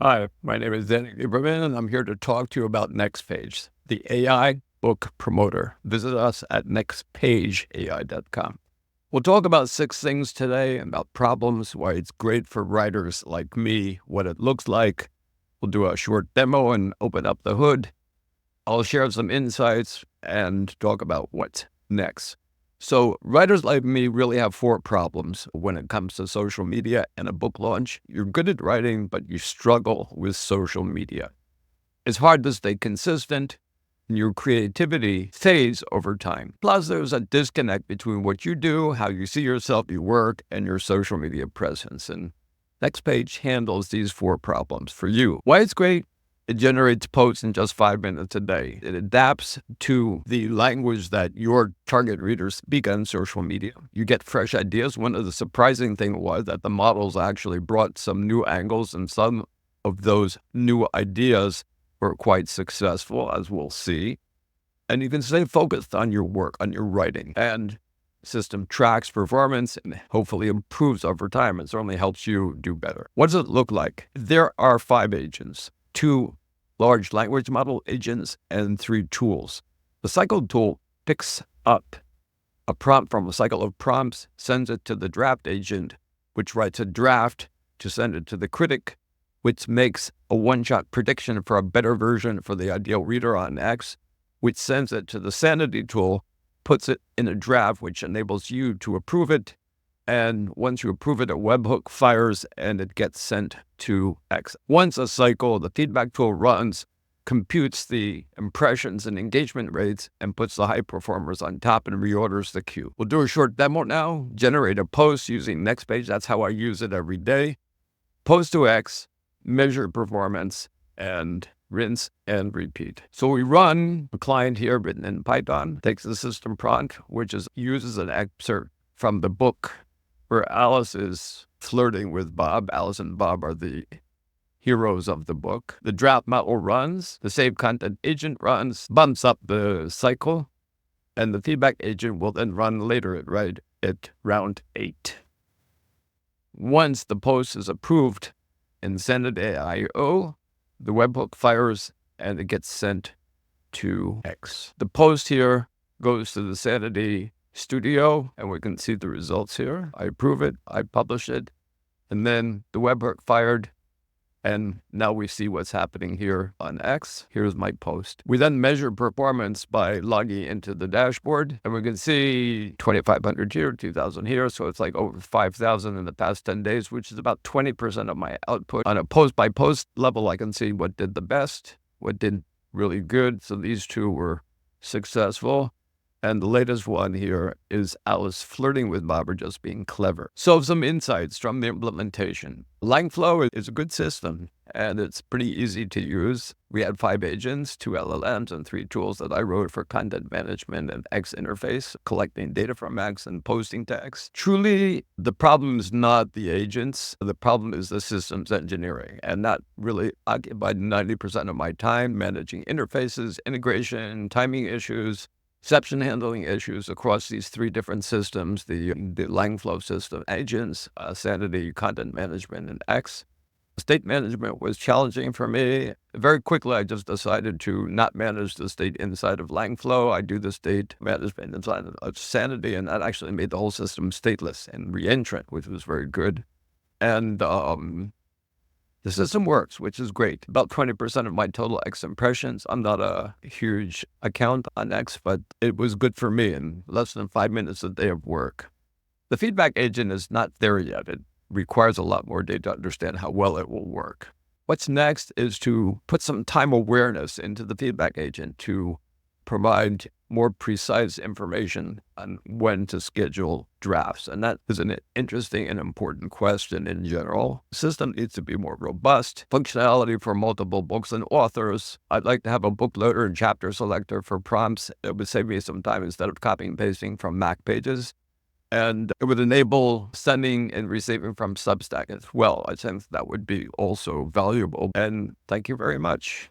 Hi, my name is Danny Lieberman, and I'm here to talk to you about NextPage, the AI book promoter. Visit us at nextpageai.com. We'll talk about 6 things today, about problems, why it's great for writers like me, what it looks like. We'll do a short demo and open up the hood. I'll share some insights and talk about what's next. So writers like me really have 4 problems when it comes to social media and a book launch. You're good at writing, but you struggle with social media. It's hard to stay consistent, and your creativity fades over time. Plus, there's a disconnect between what you do, how you see yourself, your work, and your social media presence. And NextPage handles these 4 problems for you. Why it's great? It generates posts in just 5 minutes a day. It adapts to the language that your target readers speak on social media. You get fresh ideas. One of the surprising things was that the models actually brought some new angles, and some of those new ideas were quite successful, as we'll see. And you can stay focused on your work, on your writing. And the system tracks performance and hopefully improves over time. It certainly helps you do better. What does it look like? There are 5 agents. 2 large language model agents, and 3 tools. The cycle tool picks up a prompt from a cycle of prompts, sends it to the draft agent, which writes a draft to send it to the critic, which makes a one-shot prediction for a better version for the ideal reader on X, which sends it to the sanity tool, puts it in a draft, which enables you to approve it. And once you approve it, a webhook fires and it gets sent to X. Once a cycle, the feedback tool runs, computes the impressions and engagement rates, and puts the high performers on top and reorders the queue. We'll do a short demo now. Generate a post using NextPage. That's how I use it every day. Post to X, measure performance, and rinse and repeat. So we run a client here written in Python, takes the system prompt, which uses an excerpt from the book where Alice is flirting with Bob. Alice and Bob are the heroes of the book. The draft model runs, the save content agent runs, bumps up the cycle, and the feedback agent will then run later at round 8. Once the post is approved in Sanity AI.io, the webhook fires and it gets sent to X. The post here goes to the Sanity Studio, and we can see the results here. I approve it, I publish it, and then the webhook fired, and now we see what's happening here on X. Here's my post. We then measure performance by logging into the dashboard, and we can see 2,500 here, 2,000 here, so it's like over 5,000 in the past 10 days, which is about 20% of my output. On a post-by-post level, I can see what did the best, what did really good, so these 2 were successful. And the latest one here is Alice flirting with Bob or just being clever. So some insights from the implementation. Langflow is a good system, and it's pretty easy to use. We had 5 agents, 2 LLMs, and 3 tools that I wrote for content management and X interface, collecting data from X and posting to X. Truly, the problem is not the agents. The problem is the systems engineering, and that really occupied 90% of my time, managing interfaces, integration, timing issues, exception handling issues across these 3 different systems, the Langflow system, agents, Sanity, content management, and X. State management was challenging for me. Very quickly, I just decided to not manage the state inside of Langflow. I do the state management inside of Sanity, and that actually made the whole system stateless and reentrant, which was very good. And the system works, which is great. About 20% of my total X impressions. I'm not a huge account on X, but it was good for me in less than 5 minutes a day of work. The feedback agent is not there yet. It requires a lot more data to understand how well it will work. What's next is to put some time awareness into the feedback agent to provide more precise information on when to schedule drafts. And that is an interesting and important question in general. The system needs to be more robust, functionality for multiple books and authors. I'd like to have a book loader and chapter selector for prompts. It would save me some time instead of copying and pasting from Mac pages. And it would enable sending and receiving from Substack as well. I think that would be also valuable. And thank you very much.